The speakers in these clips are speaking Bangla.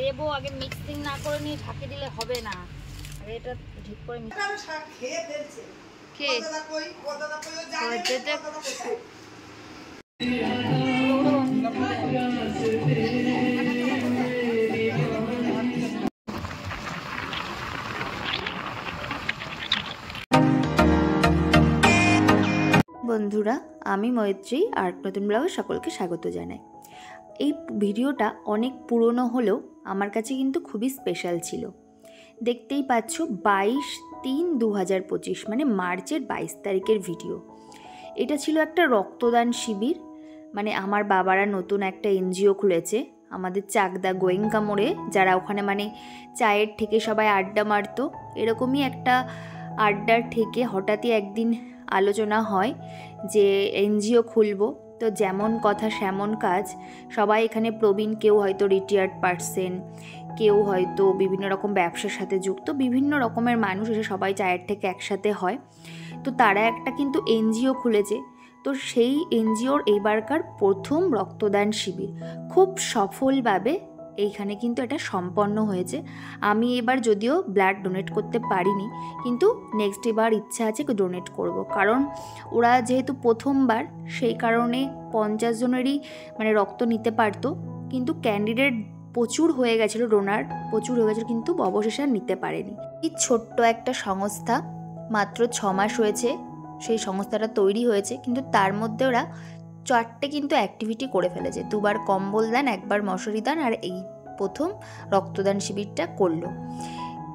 দেবো আগে মিক্সিং না করে নিয়ে ঢাকে দিলে হবে না। আগে এটা ঠিক করে বন্ধুরা, আমি মৈত্রী আর নতুন ব্লগে সকলকে স্বাগত জানাই। এই ভিডিওটা অনেক পুরনো হলেও আমার কাছে কিন্তু খুবই স্পেশাল ছিল। দেখতেই পাচ্ছ 22/3/2025 মানে মার্চের 22 তারিখের ভিডিও। এটা ছিল একটা রক্তদান শিবির, মানে আমার বাবারা নতুন একটা এনজিও খুলেছে আমাদের চাকদা গোয়েঙ্কা মোড়ে, যারা ওখানে মানে চায়ের থেকে সবাই আড্ডা মারতো, এরকমই একটা আড্ডার থেকে হঠাৎই একদিন আলোচনা হয় যে এনজিও খুলবো। তো যেমন কথা সেমন কাজ, সবাই এখানে প্রবীণ, কেউ হয়তো রিটায়ার্ড পার্সন, কেউ হয়তো বিভিন্ন রকম ব্যবসার সাথে যুক্ত, বিভিন্ন রকমের মানুষ এসে সবাই চায়ের থেকে একসাথে হয়। তো তারা একটা কিন্তু এনজিও খুলেছে। তো সেই এনজিওর এইবারকার প্রথম রক্তদান শিবির খুব সফলভাবে এইখানে কিন্তু এটা সম্পন্ন হয়েছে। আমি এবার যদিও ব্লাড ডোনেট করতে পারিনি, কিন্তু নেক্সট এবার ইচ্ছা আছে ডোনেট করব, কারণ ওরা যেহেতু প্রথমবার সেই কারণে 50 জনেরই মানে রক্ত নিতে পারতো, কিন্তু ক্যান্ডিডেট প্রচুর হয়ে গেছিলো, ডোনার প্রচুর হয়ে গেছিলো, কিন্তু অবশেষে আর নিতে পারেনি। এই ছোট্ট একটা সংস্থা, মাত্র 6 মাস হয়েছে সেই সংস্থাটা তৈরি হয়েছে, কিন্তু তার মধ্যে ওরা 4টে কিন্তু অ্যাক্টিভিটি করে ফেলেছে। 2বার কম্বল দান, 1বার মশারি দান, আর এই প্রথম রক্তদান শিবিরটা করলো।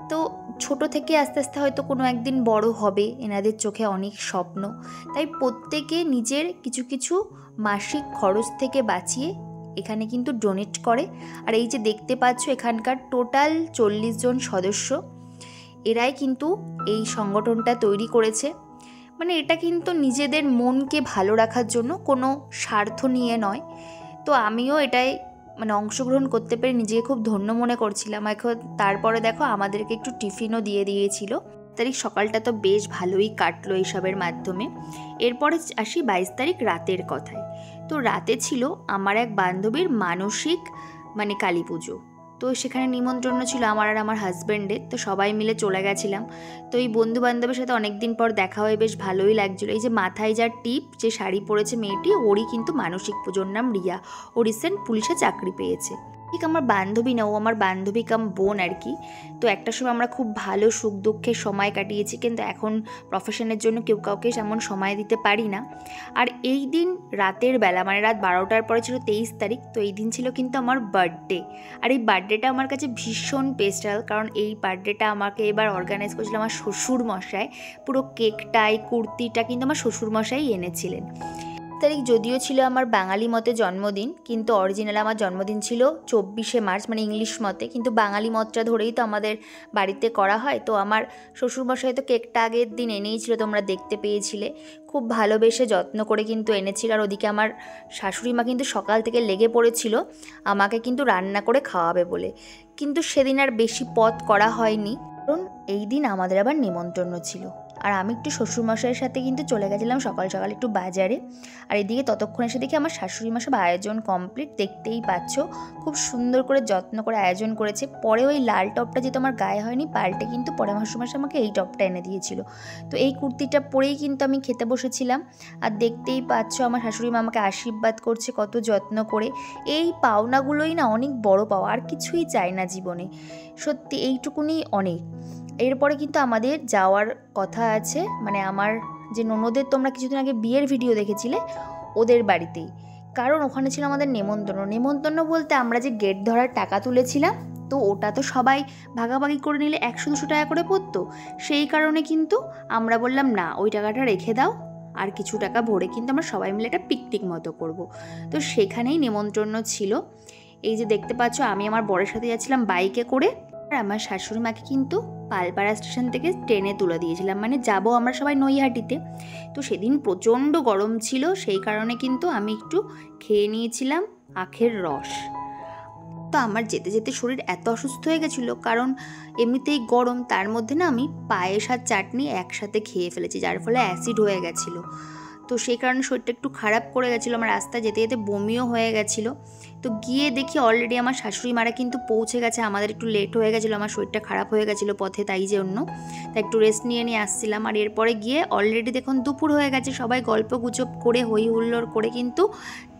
তো ছোট থেকে আস্তে আস্তে হয়তো কোনো একদিন বড় হবে, এনাদের চোখে অনেক স্বপ্ন, তাই প্রত্যেকে নিজের কিছু কিছু মাসিক খরচ থেকে বাঁচিয়ে এখানে কিন্তু ডোনেট করে। আর এই যে দেখতে পাচ্ছ এখানকার টোটাল 40 জন সদস্য, এরাই কিন্তু এই সংগঠনটা তৈরি করেছে। মানে এটা কিন্তু নিজেদের মনকে ভালো রাখার জন্য, কোনো স্বার্থ নিয়ে নয়। তো আমিও এটাই মানে অংশগ্রহণ করতে পেরে নিজেকে খুব ধন্য মনে করছিলাম। এখন তারপরে দেখো আমাদেরকে একটু টিফিনও দিয়ে দিয়েছিল। তারিখ সকালটা তো বেশ ভালোই কাটলো এইসবের মাধ্যমে। এরপরে আসি 22 তারিখ রাতের কথায়। তো রাতে ছিল আমার এক বান্ধবীর মানসিক মানে কালী পুজো। তো সেখানে নিমন্ত্রণ ছিল আমার আর আমার হাজব্যান্ডের, তো সবাই মিলে চলে গেছিলাম। তো এই বন্ধু বান্ধবের সাথে অনেকদিন পর দেখা হয়ে বেশ ভালোই লাগছিলো। এই যে মাথায় যা টিপ, যে শাড়ি পরেছে মেয়েটি, ওরই কিন্তু মানসিক পুজোর নাম রিয়া। ও রিসেন্ট পুলিশে চাকরি পেয়েছে। ঠিক আমার বান্ধবী না, ও আমার বান্ধবী কাম বোন আর কি। তো একটা সময় আমরা খুব ভালো সুখ দুঃখের সময় কাটিয়েছি, কিন্তু এখন প্রফেশনের জন্য কেউ কাউকে এমন সময় দিতে পারি না। আর এই দিন রাতের বেলা মানে রাত 12টার পরে ছিল 23 তারিখ। তো এই দিন ছিল কিন্তু আমার বার্থডে। আর এই বার্থডেটা আমার কাছে ভীষণ স্পেশাল, কারণ এই বার্থডেটা আমাকে এবার অর্গানাইজ করেছিল আমার শ্বশুর মশাই। পুরো কেকটাই কুর্তিটা কিন্তু আমার শ্বশুর মশাই এনেছিলেন। তারিখ যদিও ছিল আমার বাঙালি মতে জন্মদিন, কিন্তু অরিজিনাল আমার জন্মদিন ছিল 24শে মার্চ মানে ইংলিশ মতে, কিন্তু বাঙালি মতটা ধরেই তো আমাদের বাড়িতে করা হয়। তো আমার শ্বশুরমশাই তো কেকটা আগের দিন এনেইছিল, তোমরা দেখতে পেয়েছিলে, খুব ভালোবেসে যত্ন করে কিন্তু এনেছিল। আর ওদিকে আমার শাশুড়ি মা কিন্তু সকাল থেকে লেগে পড়েছিল আমাকে কিন্তু রান্না করে খাওয়াবে বলে, কিন্তু সেদিন আর বেশি পদ করা হয়নি, কারণ এই দিন আমাদের আবার নিমন্ত্রণ ছিল। আর আমি একটু শ্বশুরমশাইয়ের সাথে কিন্তু চলে গেছিলাম সকাল সকাল একটু বাজারে। আর এদিকে ততক্ষণ এসে দেখি আমার শাশুড়ি মা সব আয়োজন কমপ্লিট, দেখতেই পাচ্ছ খুব সুন্দর করে যত্ন করে আয়োজন করেছে। পরে ওই লাল টপটা যেহেতু আমার গায়ে হয়নি, পাল্টে কিন্তু পরে আমার শ্বশুরমশাই আমাকে এই টপটা এনে দিয়েছিল। তো এই কুর্তিটা পরেই কিন্তু আমি খেতে বসেছিলাম। আর দেখতেই পাচ্ছ আমার শাশুড়ি মা আমাকে আশীর্বাদ করছে কত যত্ন করে। এই পাওনাগুলোই না অনেক বড় পাওয়া, আর কিছুই চাই না জীবনে, সত্যি এইটুকুনি অনেক। এরপরে কিন্তু আমাদের যাওয়ার কথা আছে, মানে আমার যে ননদের তোমরা কিছুদিন আগে বিয়ের ভিডিও দেখেছিলে, ওদের বাড়িতেই, কারণ ওখানে ছিল আমাদের নেমন্তন্ন বলতে আমরা যে গেট ধরার টাকা তুলেছিলাম, তো ওটা তো সবাই ভাগাভাগি করে নিলে 100-200 টাকা করে পড়তো। সেই কারণে কিন্তু আমরা বললাম না, ওই টাকাটা রেখে দাও, আর কিছু টাকা ভরে কিন্তু আমরা সবাই মিলে একটা পিকনিক মতো করব। তো সেখানেই নেমন্তন্ন ছিল। এই যে দেখতে পাচ্ছ আমি আমার বরের সাথে যাচ্ছিলাম বাইকে করে, আর আমার শাশুড়ি মাকে কিন্তু পালপাড়া স্টেশন থেকে ট্রেনে তুলে দিয়েছিলাম, মানে যাব আমরা সবাই নৈহাটিতে। তো সেদিন প্রচণ্ড গরম ছিল, সেই কারণে কিন্তু আমি একটু খেয়ে নিয়েছিলাম আখের রস। তো আমার যেতে যেতে শরীর এত অসুস্থ হয়ে গেছিলো, কারণ এমনিতেই গরম, তার মধ্যে না আমি পায়েস আর চাটনি একসাথে খেয়ে ফেলেছি, যার ফলে অ্যাসিড হয়ে গেছিলো। তো সেই কারণে শরীরটা একটু খারাপ করে গেছিলো, আমার রাস্তায় যেতে যেতে বমিও হয়ে গেছিলো। তো গিয়ে দেখি অলরেডি আমার শাশুড়ি মারা কিন্তু পৌঁছে গেছে, আমাদের একটু লেট হয়ে গেছিলো, আমার শরীরটা খারাপ হয়ে গেছিলো পথে, তাই একটু রেস্ট নিয়ে আসছিলাম। আর এরপরে গিয়ে অলরেডি দেখুন দুপুর হয়ে গেছে, সবাই গল্প গুজব করে হই হুল্লোড় করে কিন্তু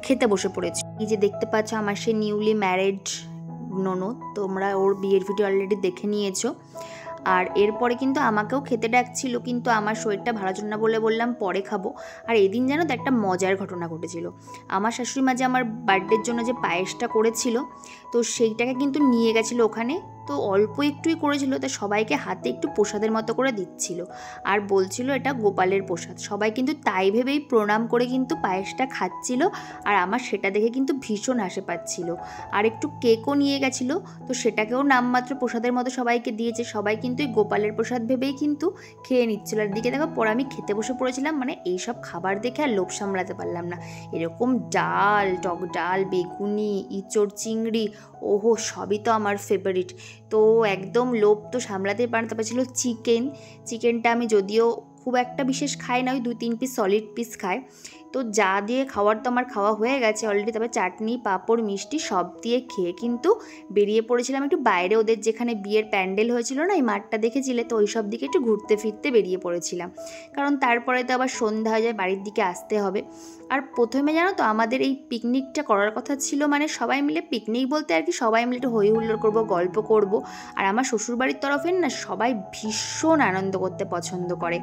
খেতে বসে পড়েছে। এই যে দেখতে পাচ্ছ আমার সে নিউলি ম্যারেড ননদ, তোমরা ওর বিয়ের ভিডিও অলরেডি দেখে নিয়েছো। আর এরপরে কিন্তু আমাকেও খেতে ডাকছিল, কিন্তু আমার শরীরটা ভালো ছিল না বলে বললাম পরে খাবো। আর এদিন জানো তো একটা মজার ঘটনা ঘটেছিল। আমার শাশুড়ি মা যে আমার বার্থডের জন্য যে পায়েসটা করেছিল, তো সেইটাকে কিন্তু নিয়ে গেছিলো ওখানে। তো অল্প একটুই করেছিল, তা সবাইকে হাতে একটু প্রসাদের মতো করে দিচ্ছিল আর বলছিল এটা গোপালের প্রসাদ। সবাই কিন্তু তাই ভেবেই প্রণাম করে কিন্তু পায়েসটা খাচ্ছিল, আর আমার সেটা দেখে কিন্তু ভীষণ হাসি পাচ্ছিল। আর একটু কেকও নিয়ে গেছিলো, তো সেটাকেও নামমাত্র প্রসাদের মতো সবাইকে দিয়েছে। সবাই কিন্তু এই গোপালের প্রসাদ ভেবেই কিন্তু খেয়ে নিচ্ছিল। আর দিকে দেখো পরে আমি খেতে বসে পড়েছিলাম, মানে এইসব খাবার দেখে আর লোভ সামলাতে পারলাম না। এরকম ডাল, টক ডাল, বেগুনি, ইঁচড় চিংড়ি, ওহো সবই তো আমার ফেভারিট। তো একদম লোভ তো সামলাতেই পারে। তারপর ছিল চিকেনটা আমি যদিও খুব একটা বিশেষ খাই না, ওই 2-3 পিস সলিড পিস খাই। তো যা দিয়ে খাওয়ার তো আমার খাওয়া হয়ে গেছে অলরেডি। তবে চাটনি, পাঁপড়, মিষ্টি সব দিয়ে খেয়ে কিন্তু বেরিয়ে পড়েছিলাম একটু বাইরে, ওদের যেখানে বিয়ের প্যান্ডেল হয়েছিল না, এই মাঠটা দেখেছিলে তো, ওই সব দিকে একটু ঘুরতে ফিরতে বেরিয়ে পড়েছিলাম, কারণ তারপরে তো আবার সন্ধ্যা হয়ে যায়, বাড়ির দিকে আসতে হবে। আর প্রথমে জানো তো আমাদের এই পিকনিকটা করার কথা ছিল, মানে সবাই মিলে পিকনিক বলতে আর কি সবাই মিলে একটু হই হুল্লোড় করবো, গল্প করব। আর আমার শ্বশুরবাড়ির তরফের না সবাই ভীষণ আনন্দ করতে পছন্দ করে,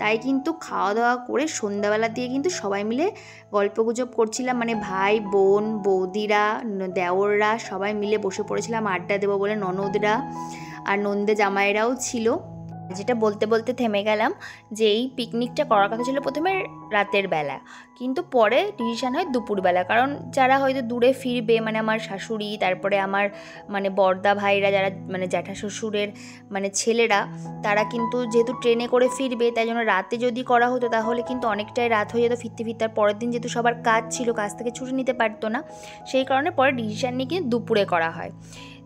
তাই কিন্তু খাওয়া দাওয়া করে সন্ধ্যাবেলা দিয়ে কিন্তু সবাই মিলে গল্পগুজব করছিলাম, মানে ভাই বোন, বৌদিরা, দেওররা সবাই মিলে বসে পড়েছিলাম আড্ডা দেবো বলে। ননদরা আর নন্দে জামাইরাও ছিল। যেটা বলতে বলতে থেমে গেলাম, যে এই পিকনিকটা করার কথা ছিল প্রথমে রাতের বেলা, কিন্তু পরে ডিসিশান হয় দুপুরবেলা। কারণ যারা হয়তো দূরে ফিরবে, মানে আমার শাশুড়ি, তারপরে আমার মানে বড়দা ভাইরা, যারা মানে জ্যাঠা শ্বশুরের মানে ছেলেরা, তারা কিন্তু যেহেতু ট্রেনে করে ফিরবে, তাই জন্য রাতে যদি করা হতো তাহলে কিন্তু অনেকটাই রাত হয়ে যেত ফিরতে ফিরতে। আর পরের দিন যেহেতু সবার কাজ ছিল, কাজ থেকে ছুটি নিতে পারতো না, সেই কারণে পরে ডিসিশান নিয়ে কিন্তু দুপুরে করা হয়।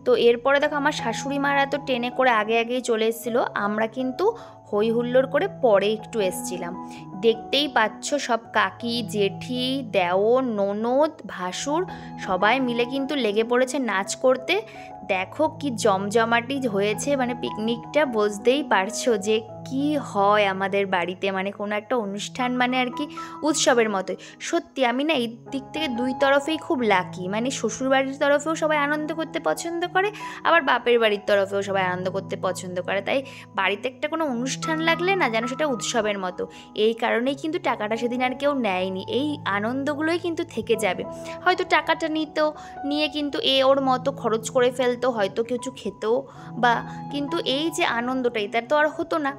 তো এরপরে দেখো আমার শাশুড়ি মারা তো ট্রেনে করে আগেই চলে এসেছিলো, আমরা কিন্তু হই হুল্লোড় করে পরে একটু এসছিলাম। দেখতেই পাচ্ছ সব কাকি, জেঠি, দেওর, ননদ, ভাসুর সবাই মিলে কিন্তু লেগে পড়েছে নাচ করতে। দেখো কি জমজমাটি হয়েছে, মানে পিকনিকটা বুঝতেই পারছো যে কি হয় আমাদের বাড়িতে, মানে কোনো একটা অনুষ্ঠান মানে আর কি উৎসবের মতোই। সত্যি আমি না এই দিক থেকে দুই তরফেই খুব লাকি, মানে শ্বশুরবাড়ির তরফেও সবাই আনন্দ করতে পছন্দ করে, আবার বাপের বাড়ির তরফেও সবাই আনন্দ করতে পছন্দ করে। তাই বাড়িতে একটা কোনো অনুষ্ঠান লাগলে না যেন সেটা উৎসবের মতো। এই কারণেই কিন্তু টাকাটা সেদিন আর কেউ নেয়নি, এই আনন্দগুলোই কিন্তু থেকে যাবে। হয়তো টাকাটা নিয়ে কিন্তু ওর মতো খরচ করে ফেলতো, হয়তো কিছু খেতেও বা, কিন্তু এই যে আনন্দটা এটা তো আর হতো না।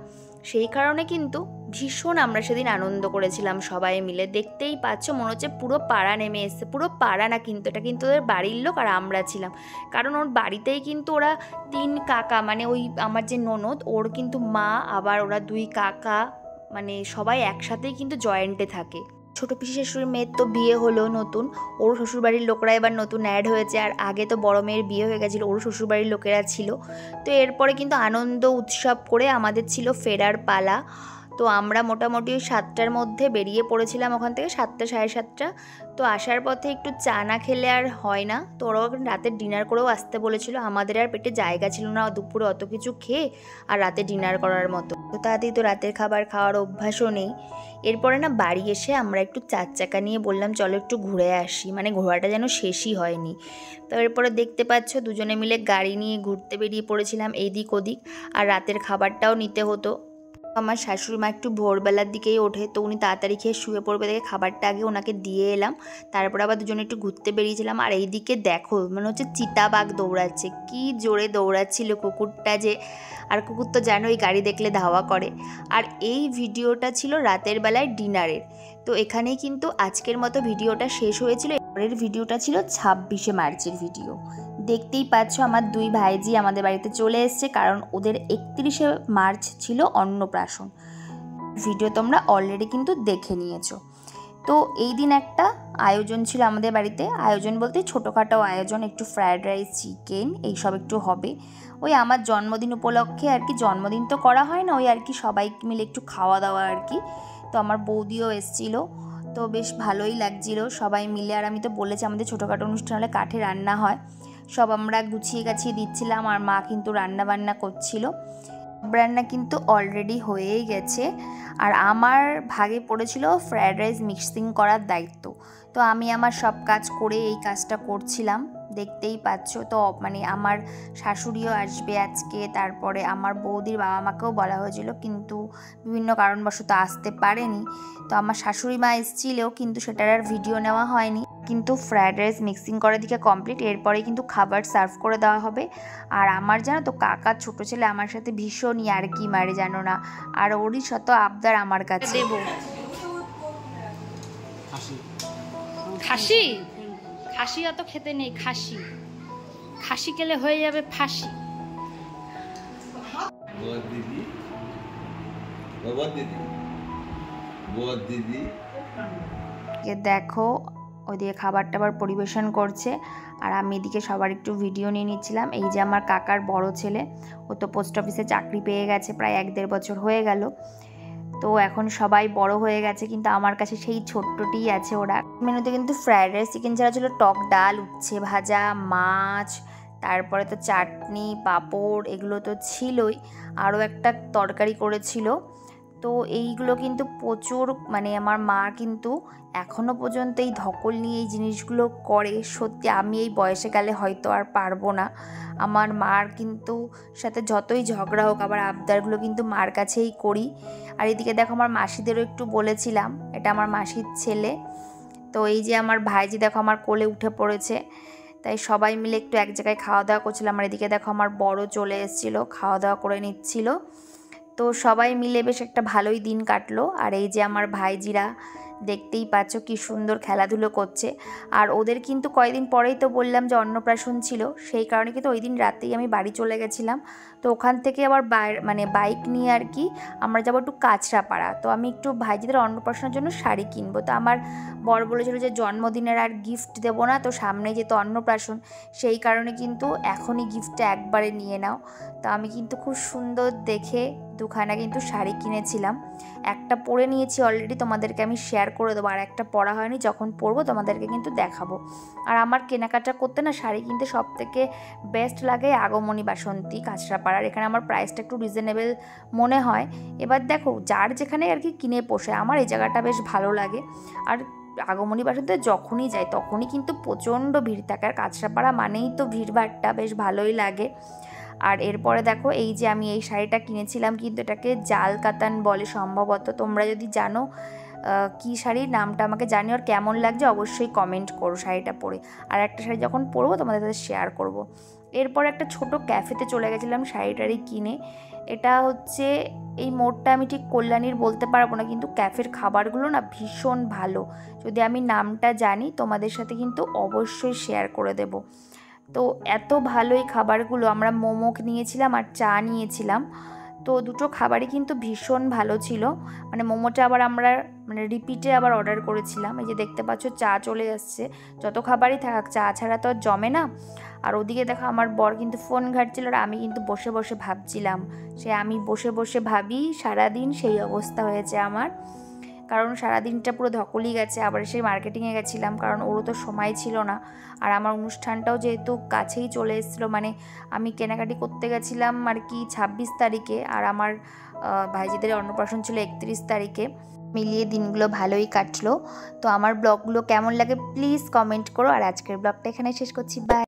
সেই কারণে কিন্তু ভীষণ আমরা সেদিন আনন্দ করেছিলাম সবাই মিলে। দেখতেই পাচ্ছ মনে হচ্ছে পুরো পাড়া নেমে এসছে, পুরো পাড়া না কিন্তু, এটা কিন্তু ওদের বাড়ির লোক আর আমরা ছিলাম। কারণ ওর বাড়িতেই কিন্তু ওরা 3 কাকা, মানে ওই আমার যে ননদ ওর কিন্তু মা, আবার ওরা 2 কাকা, মানে সবাই একসাথেই কিন্তু জয়েন্টে থাকে। ছোটো পিসি শাশুড়ির মেয়ের তো বিয়ে হলো নতুন, ওর শ্বশুরবাড়ির লোকরা এবার নতুন অ্যাড হয়েছে। আর আগে তো বড় মেয়ের বিয়ে হয়ে গেছিলো, ওর শ্বশুরবাড়ির লোকেরা ছিল। তো এরপরে কিন্তু আনন্দ উৎসব করে আমাদের ছিল ফেরার পালা। তো আমরা মোটামুটি 7টার মধ্যে বেরিয়ে পড়েছিলাম ওখান থেকে, 7টা 7:30। তো আসার পথে একটু চা না খেলে আর হয় না, তো ওরাও রাতে ডিনার করেও আসতে বলেছিল। আমাদের আর পেটে জায়গা ছিল না দুপুরে অত কিছু খেয়ে আর রাতে ডিনার করার মতো, তো তাড়াতাড়ি তো রাতের খাবার খাওয়ার অভ্যাসও নেই। এরপরে না বাড়ি এসে আমরা একটু 4 চাকা নিয়ে বললাম চলো একটু ঘুরে আসি, মানে ঘোরাটা যেন শেষই হয়নি। তো এরপরে দেখতে পাচ্ছ দুজনে মিলে গাড়ি নিয়ে ঘুরতে বেরিয়ে পড়েছিলাম এইদিক ওদিক, আর রাতের খাবারটাও নিতে হতো। আমার শাশুড়ি মা একটু ভোরবেলার দিকেই ওঠে, তো উনি তাড়াতাড়ি খেয়ে শুয়ে পড়বে দেখে খাবারটা আগে ওনাকে দিয়ে এলাম, তারপর আবার দুজনে একটু ঘুরতে বেরিয়েছিলাম। আর এইদিকে দেখো মনে হচ্ছে চিতাবাঘ দৌড়াচ্ছে, কি জোরে দৌড়াচ্ছিল কুকুরটা যে, আর কুকুর তো জানোই গাড়ি দেখলে ধাওয়া করে। আর এই ভিডিওটা ছিল রাতের বেলায় ডিনারের। তো এখানেই কিন্তু আজকের মতো ভিডিওটা শেষ হয়েছিল। পরের ভিডিওটা ছিল 26শে মার্চের ভিডিও। দেখতেই পাচ্ছ আমার 2 ভাইজি আমাদের বাড়িতে চলে এসছে, কারণ ওদের 31শে মার্চ ছিল অন্নপ্রাশন। ভিডিও তোমরা অলরেডি কিন্তু দেখে নিয়েছো। তো এই দিন একটা আয়োজন ছিল আমাদের বাড়িতে, আয়োজন বলতে ছোটোখাটো আয়োজন, একটু ফ্রায়েড রাইস, চিকেন এইসব একটু হবে। ওই আমার জন্মদিন উপলক্ষে আর কি, জন্মদিন তো করা হয় না, ওই আর কি সবাই মিলে একটু খাওয়া দাওয়া আর কি। তো আমার বৌদিও এসেছিলো, তো বেশ ভালোই লাগছিল সবাই মিলে। আর আমি তো বলেছি আমাদের ছোটোখাটো অনুষ্ঠান হলে কাঠে রান্না হয়, সব আমরা গুছিয়ে গাছিয়ে দিচ্ছিলাম আর মা কিন্তু রান্না বান্না করছিল। রান্না কিন্তু অলরেডি হয়েই গেছে আর আমার ভাগে পড়েছিল ফ্রায়েড রাইস মিক্সিং করার দায়িত্ব। তো আমি আমার সব কাজ করে এই কাজটা করছিলাম, দেখতেই পাচ্ছ। তো মানে আমার শাশুড়িও আসবে আজকে, তারপরে আমার বৌদির বাবা মাকেও বলা হয়েছিল কিন্তু বিভিন্ন কারণবশত আসতে পারেনি। তো আমার শাশুড়ি মা এসেছিলেও কিন্তু সেটার আর ভিডিও নেওয়া হয়নি। কিন্তু ফ্রায়েড রাইস মিক্সিং করার দিকে কমপ্লিট, এরপরে কিন্তু খাবার সার্ভ করে দেওয়া হবে। আর আমার জানো তো কাকার ছোটো ছেলে আমার সাথে ভীষণ ইয়ার্কি মারে জানো না, আর ওরই শত আবদার আমার কাছে। দেব খাসি, খাসি অত খেতে নেই, খাসি খাসি খেলে হয়ে যাবে ফাঁসি। দেখো ওইদিকে খাবার টাবার পরিবেশন করছে আর আমি এদিকে সবার একটু ভিডিও নিয়ে নিচ্ছিলাম। এই যে আমার কাকার বড় ছেলে, ও তো পোস্ট অফিসে চাকরি পেয়ে গেছে, প্রায় 1-1.5 বছর হয়ে গেল। তো এখন সবাই বড় হয়ে গেছে কিন্তু আমার কাছে সেই ছোট্টটিই আছে ওরা। মেনুতে কিন্তু ফ্রায়েড রাইস চিকেন ছাড়া ছিল টক ডাল, উচ্ছে ভাজা, মাছ, তারপরে তো চাটনি, পাঁপড়, এগুলো তো ছিলই, আরও একটা তরকারি করেছিল। তো এইগুলো কিন্তু প্রচুর, মানে আমার মা কিন্তু এখনও পর্যন্ত এই ধকল নিয়ে এই জিনিসগুলো করে। সত্যি আমি এই বয়সে গেলে হয়তো আর পারবো না। আমার মার কিন্তু সাথে যতই ঝগড়া হোক আবার আবদারগুলো কিন্তু মার কাছেই করি। আর এদিকে দেখো আমার মাসিদেরও একটু বলেছিলাম, এটা আমার মাসির ছেলে। তো এই যে আমার ভাইজি দেখো আমার কোলে উঠে পড়েছে, তাই সবাই মিলে একটু এক জায়গায় খাওয়া দাওয়া করছিলাম। আর এদিকে দেখো আমার বড় চলে এসেছিলো, খাওয়া দাওয়া করে নিচ্ছিল। তো সবাই মিলে বেশ একটা ভালোই দিন কাটলো। আর এই যে আমার ভাইজিরা দেখতেই পাচ্ছ কি সুন্দর খেলাধুলো করছে। আর ওদের কিন্তু কয়েকদিন পরেই তো বললাম যে অন্নপ্রাশন ছিল, সেই কারণে কিন্তু ওই দিন রাতেই আমি বাড়ি চলে গেছিলাম। তো ওখান থেকে আবার মানে বাইক নিয়ে আর কি আমরা যাবো একটু কাঁচরাপাড়া। তো আমি একটু ভাইজিদের অন্নপ্রাশনের জন্য শাড়ি কিনবো। তো আমার বর বলেছিল যে জন্মদিনের আর গিফট দেবো না, তো সামনে যেহেতু অন্নপ্রাশন সেই কারণে কিন্তু এখনই গিফটটা একবারে নিয়ে নাও। তো আমি কিন্তু খুব সুন্দর দেখে দুখানা কিন্তু শাড়ি কিনেছিলাম, একটা পরে নিয়েছি অলরেডি, তোমাদেরকে আমি শেয়ার করে দেবো, আর একটা পরা হয়নি, যখন পরবো তোমাদেরকে কিন্তু দেখাবো। আর আমার কেনাকাটা করতে না শাড়ি কিনতে সব থেকে বেস্ট লাগে আগমনী বাসন্তী কাঁচরাপাড়ার। এখানে আমার প্রাইসটা একটু রিজনেবল মনে হয়। এবার দেখো যার যেখানে আর কি কিনে পোষে, আমার এই জায়গাটা বেশ ভালো লাগে। আর আগমনী বাসন্তে যখনই যাই তখনই কিন্তু প্রচণ্ড ভিড় থাকে, আর কাঁচরাপাড়া মানেই তো ভিড়ভাড়টা বেশ ভালোই লাগে। আর এরপরে দেখো এই যে আমি এই শাড়িটা কিনেছিলাম, কিন্তু এটাকে জাল কাতান বলে সম্ভবত। তোমরা যদি জানো কি শাড়ির নামটা আমাকে জানিও, আর কেমন লাগছে অবশ্যই কমেন্ট করো শাড়িটা পরে। আর একটা শাড়ি যখন পরবো তোমাদের সাথে শেয়ার করব। এরপর একটা ছোট ক্যাফেতে চলে গেছিলাম শাড়িটারি কিনে। এটা হচ্ছে এই মোড়টা আমি ঠিক কল্যাণীর বলতে পারবো না, কিন্তু ক্যাফের খাবারগুলো না ভীষণ ভালো। যদি আমি নামটা জানি তোমাদের সাথে কিন্তু অবশ্যই শেয়ার করে দেব। তো এত ভালো এই খাবারগুলো, আমরা মোমো নিয়েছিলাম আর চা নিয়েছিলাম। তো দুটো খাবারই কিন্তু ভীষণ ভালো ছিল। মানে মোমোটা আবার আমরা মানে রিপিটে আবার অর্ডার করেছিলাম। এই যে দেখতে পাচ্ছ চা চলে আসছে, যত খাবারই থাক চা ছাড়া তো আর জমে না। আর ওদিকে দেখো আমার বর কিন্তু ফোন ঘাঁটছিল, আর আমি কিন্তু বসে বসে ভাবছিলাম। সে আমি বসে বসে ভাবি সারাদিন, সেই অবস্থা হয়েছে আমার। কারণ সারাদিনটা পুরো ধকলই গেছে। আবার সেই মার্কেটিংয়ে গেছিলাম, কারণ ওরও তো সময় ছিল না। আর আমার অনুষ্ঠানটাও যেহেতু কাছেই চলে এসেছিলো, মানে আমি কেনাকাটি করতে গেছিলাম আর কি 26 তারিখে, আর আমার ভাইজিদের অন্নপ্রাশন ছিল 31 তারিখে। মিলিয়ে দিনগুলো ভালোই কাটলো। তো আমার ব্লগগুলো কেমন লাগে প্লিজ কমেন্ট করো। আর আজকের ব্লগটা এখানে শেষ করছি, বাই।